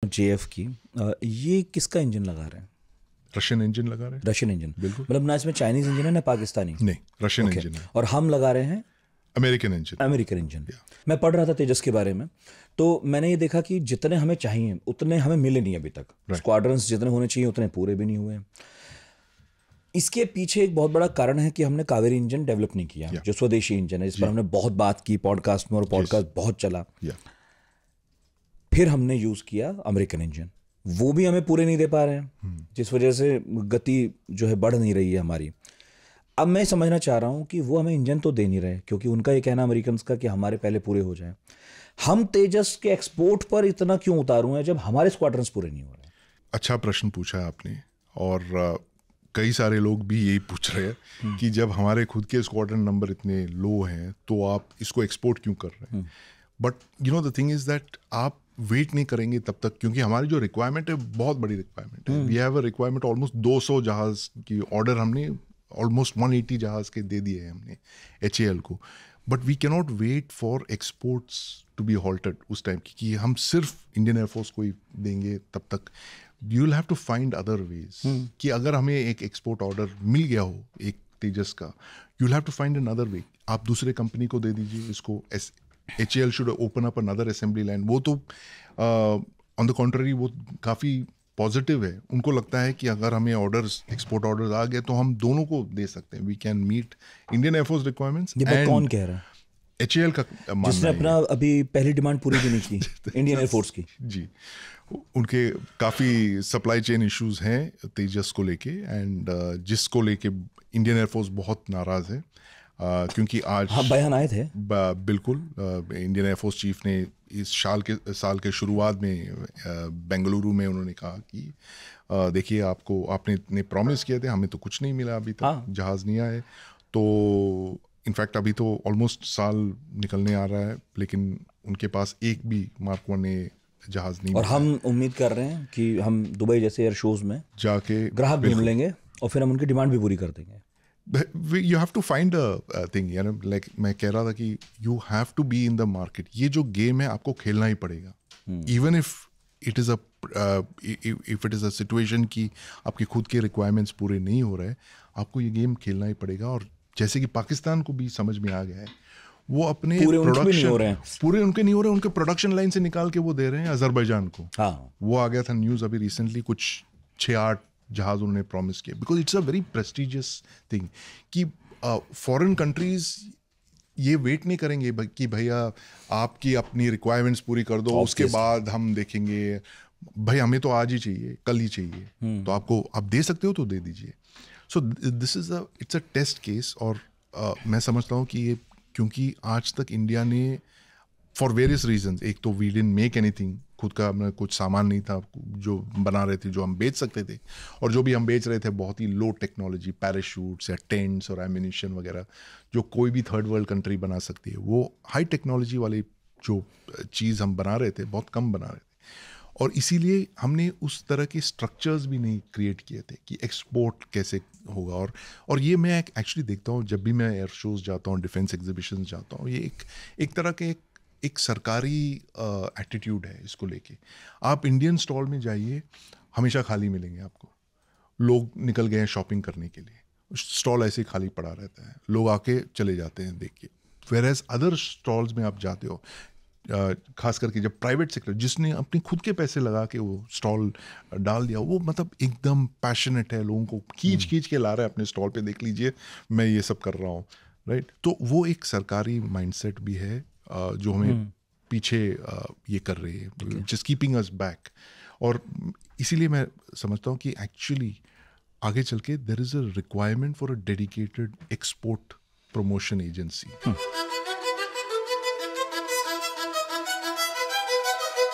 JF की, ये किसका इंजन लगा रहे हैं? रशियन इंजन लगा रहे हैं। रशियन इंजन, बिल्कुल। मतलब ना इसमें चाइनीज इंजन है ना पाकिस्तानी? नहीं, रशियन इंजन है। और हम लगा रहे हैं अमेरिकन इंजन। American engine. मैं पढ़ रहा था तेजस के बारे में, तो मैंने ये देखा कि जितने हमें चाहिए उतने हमें मिले नहीं अभी तक। स्क्वाड्रंस जितने होने चाहिए उतने पूरे भी नहीं हुए। इसके पीछे एक बहुत बड़ा कारण है कि हमने कावेरी इंजन डेवलप नहीं किया, जो स्वदेशी इंजन है, इस पर हमने बहुत बात की पॉडकास्ट में, और पॉडकास्ट बहुत चला। फिर हमने यूज किया अमेरिकन इंजन, वो भी हमें पूरे नहीं दे पा रहे हैं, जिस वजह से गति जो है बढ़ नहीं रही है हमारी। अब मैं समझना चाह रहा हूं कि वो हमें इंजन तो दे नहीं रहे, क्योंकि उनका ये कहना अमेरिकन का कि हमारे पहले पूरे हो जाएं। हम तेजस के एक्सपोर्ट पर इतना क्यों उतारू हैं जब हमारे स्क्वाड्रंस पूरे नहीं हो रहे? अच्छा प्रश्न पूछा आपने, और कई सारे लोग भी यही पूछ रहे हैं कि जब हमारे खुद के स्क्वाड्रन नंबर इतने लो हैं तो आप इसको एक्सपोर्ट क्यों कर रहे हैं? But you know the thing is that आप वेट नहीं करेंगे तब तक, क्योंकि हमारी जो रिक्वायरमेंट है बहुत बड़ी रिक्वायरमेंट है। We have a requirement almost 200 जहाज की ऑर्डर हमने ऑलमोस्ट 180 जहाज के दे दिए हैं हमने HAL को। But we cannot wait for exports to be halted उस टाइम की, कि हम सिर्फ इंडियन एयरफोर्स को ही देंगे तब तक। You will have to find other ways, कि अगर हमें एक एक्सपोर्ट ऑर्डर मिल गया हो एक तेजस का, you will have to find another way. आप दूसरे कंपनी को दे दीजिए इसको। HAL should open up another assembly line. वो तो ऑन द कॉन्ट्ररी वो काफ़ी पॉजिटिव है। उनको लगता है कि अगर हमें ऑर्डर्स, एक्सपोर्ट ऑर्डर्स आ गए तो हम दोनों को दे सकते हैं। We can meet Indian air force requirements. ये बात कौन कह रहा है? HAL का मानना जिसने अपना अभी पहली डिमांड पूरी भी नहीं की इंडियन एयरफोर्स की। जी, उनके काफ़ी सप्लाई चेन इश्यूज हैं तेजस को लेके, एंड जिसको लेके इंडियन एयरफोर्स बहुत नाराज़ है। क्योंकि आज बयान आए थे। बिल्कुल। इंडियन एयरफोर्स चीफ ने इस साल के शुरुआत में बेंगलुरु में उन्होंने कहा कि देखिए, आपने इतने प्रॉमिस किए थे, हमें तो कुछ नहीं मिला अभी तक। जहाज़ नहीं आए। तो इनफैक्ट अभी तो ऑलमोस्ट साल निकलने आ रहा है, लेकिन उनके पास एक भी मार्क 1 जहाज़ नहीं। और हम उम्मीद कर रहे हैं कि हम दुबई जैसे एयर शोज में जाके ग्राहक ढूंढ लेंगे और फिर हम उनकी डिमांड भी पूरी कर देंगे। You have to find a thing, यानी लाइक मैं कह रहा था कि you have to be in the market। ये जो गेम है आपको खेलना ही पड़ेगा। Even if it is a situation कि आपके खुद के रिक्वायरमेंट्स पूरे नहीं हो रहे, आपको ये गेम खेलना ही पड़ेगा। और जैसे कि पाकिस्तान को भी समझ में आ गया है, वो अपने पूरे प्रोडक्शन उनके नहीं हो रहे हैं, उनके प्रोडक्शन लाइन से निकाल के वो दे रहे हैं अजरबैजान को। वो आ गया था न्यूज़ अभी रिसेंटली, कुछ 6-8 जहाज उन्होंने प्रॉमिस किया। Because it's a very prestigious thing कि फॉरेन कंट्रीज ये वेट नहीं करेंगे कि भैया आपकी अपनी रिक्वायरमेंट्स पूरी कर दो, उसके बाद हम देखेंगे। भाई हमें तो आज ही चाहिए, कल ही चाहिए, तो आप दे सकते हो तो दे दीजिए। So this is it's a test case. और मैं समझता हूँ कि ये, क्योंकि आज तक इंडिया ने फॉर वेरियस रीजंस, एक तो वी डिडंट मेक एनीथिंग, खुद का अपना कुछ सामान नहीं था जो बना रहे थे, जो हम बेच सकते थे। और जो भी हम बेच रहे थे बहुत ही लो टेक्नोलॉजी, पैराशूट्स या टेंट्स और एम्यूनिशन वगैरह, जो कोई भी थर्ड वर्ल्ड कंट्री बना सकती है। वो हाई टेक्नोलॉजी वाली जो चीज़ हम बना रहे थे बहुत कम बना रहे थे। और इसीलिए हमने उस तरह के स्ट्रक्चर्स भी नहीं क्रिएट किए थे कि एक्सपोर्ट कैसे होगा। और ये मैं एक्चुअली देखता हूँ जब भी मैं एयर शोज़ जाता हूँ, डिफेंस एग्जीबिशन जाता हूँ, ये एक तरह के एक सरकारी एटीट्यूड है इसको लेके। आप इंडियन स्टॉल में जाइए, हमेशा खाली मिलेंगे आपको। लोग निकल गए हैं शॉपिंग करने के लिए, स्टॉल ऐसे ही खाली पड़ा रहता है, लोग आके चले जाते हैं देख के। वेयरएज अदर स्टॉल्स में आप जाते हो, खास करके जब प्राइवेट सेक्टर, जिसने अपने खुद के पैसे लगा के वो स्टॉल डाल दिया, वो मतलब एकदम पैशनेट है, लोगों को खींच के ला रहा है अपने स्टॉल पे, देख लीजिए मैं ये सब कर रहा हूँ, राइट। तो वो एक सरकारी माइंडसेट भी है जो हमें पीछे ये कर रही है, जस्ट कीपिंग अस बैक। और इसीलिए मैं समझता हूँ कि एक्चुअली आगे चल के there is a requirement for a dedicated export promotion agency.